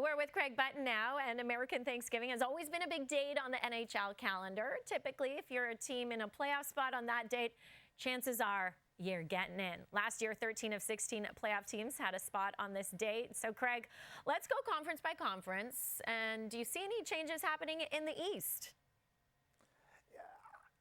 We're with Craig Button now, and American Thanksgiving has always been a big date on the NHL calendar. Typically, if you're a team in a playoff spot on that date, chances are you're getting in. Last year, 13 of 16 playoff teams had a spot on this date. So, Craig, let's go conference by conference. And do you see any changes happening in the East?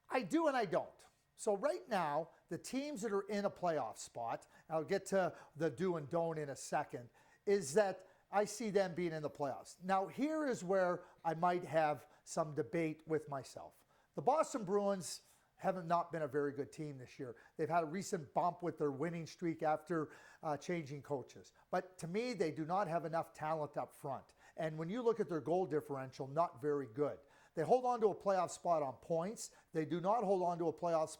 I do and I don't. So right now, the teams that are in a playoff spot, and I'll get to the do and don't in a second, is that I see them being in the playoffs. Now, here is where I might have some debate with myself. The Boston Bruins have not been a very good team this year. They've had a recent bump with their winning streak after changing coaches. But to me, they do not have enough talent up front. And when you look at their goal differential, not very good. They hold on to a playoff spot on points. They do not hold on to a playoff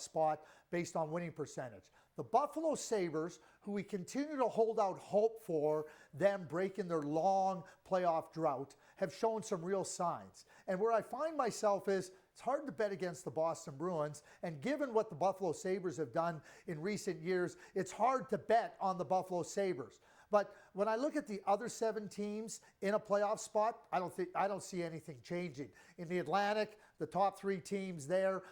spot based on winning percentage. The Buffalo Sabres, who we continue to hold out hope for them breaking their long playoff drought, have shown some real signs. And where I find myself is, it's hard to bet against the Boston Bruins, and given what the Buffalo Sabres have done in recent years, it's hard to bet on the Buffalo Sabres. But when I look at the other 7 teams in a playoff spot, I don't see anything changing. In the Atlantic, the top 3 teams there,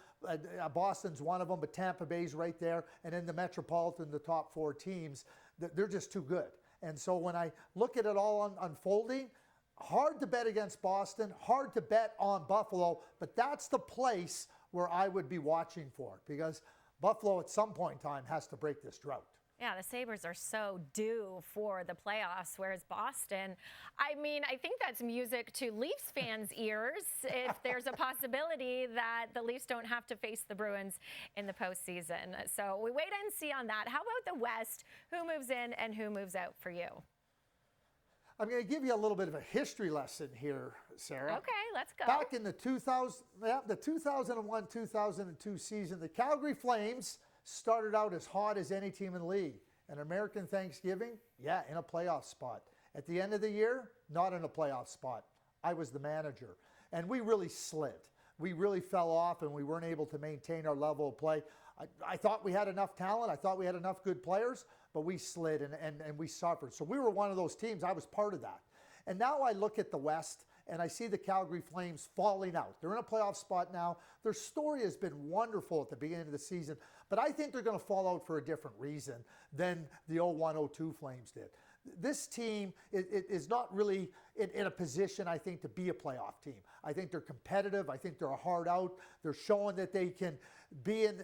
Boston's one of them, but Tampa Bay's right there. And in the Metropolitan, the top 4 teams, they're just too good. And so when I look at it all unfolding, hard to bet against Boston, hard to bet on Buffalo, but that's the place where I would be watching for, because Buffalo at some point in time has to break this drought. Yeah, the Sabres are so due for the playoffs, whereas Boston, I mean, I think that's music to Leafs fans' ears if there's a possibility that the Leafs don't have to face the Bruins in the postseason. So we wait and see on that. How about the West? Who moves in and who moves out for you? I'm going to give you a little bit of a history lesson here, Sarah. Okay, let's go. Back in the 2001-2002 season, the Calgary Flames started out as hot as any team in the league. And American Thanksgiving, yeah, in a playoff spot. At the end of the year, not in a playoff spot. I was the manager. And we really slid. We really fell off, and we weren't able to maintain our level of play. I thought we had enough talent. I thought we had enough good players, but we slid and we suffered. So we were one of those teams. I was part of that. And now I look at the West, and I see the Calgary Flames falling out. They're in a playoff spot now. Their story has been wonderful at the beginning of the season, but I think they're going to fall out for a different reason than the 01-02 Flames did. This team is not really in a position, I think, to be a playoff team. I think they're competitive. I think they're a hard out. They're showing that they can be in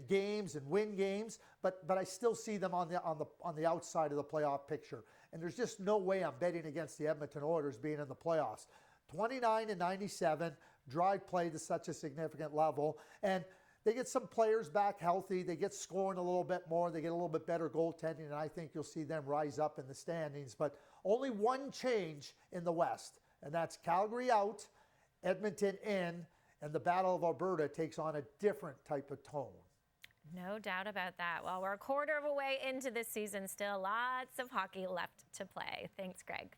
games and win games, but I still see them on the outside of the playoff picture. And there's just no way I'm betting against the Edmonton Oilers being in the playoffs. 29-97, drive play to such a significant level, and they get some players back healthy. They get scoring a little bit more. They get a little bit better goaltending, and I think you'll see them rise up in the standings. But only one change in the West, and that's Calgary out, Edmonton in, and the Battle of Alberta takes on a different type of tone. No doubt about that. Well, we're a quarter of a way into this season. Still lots of hockey left to play. Thanks, Greg.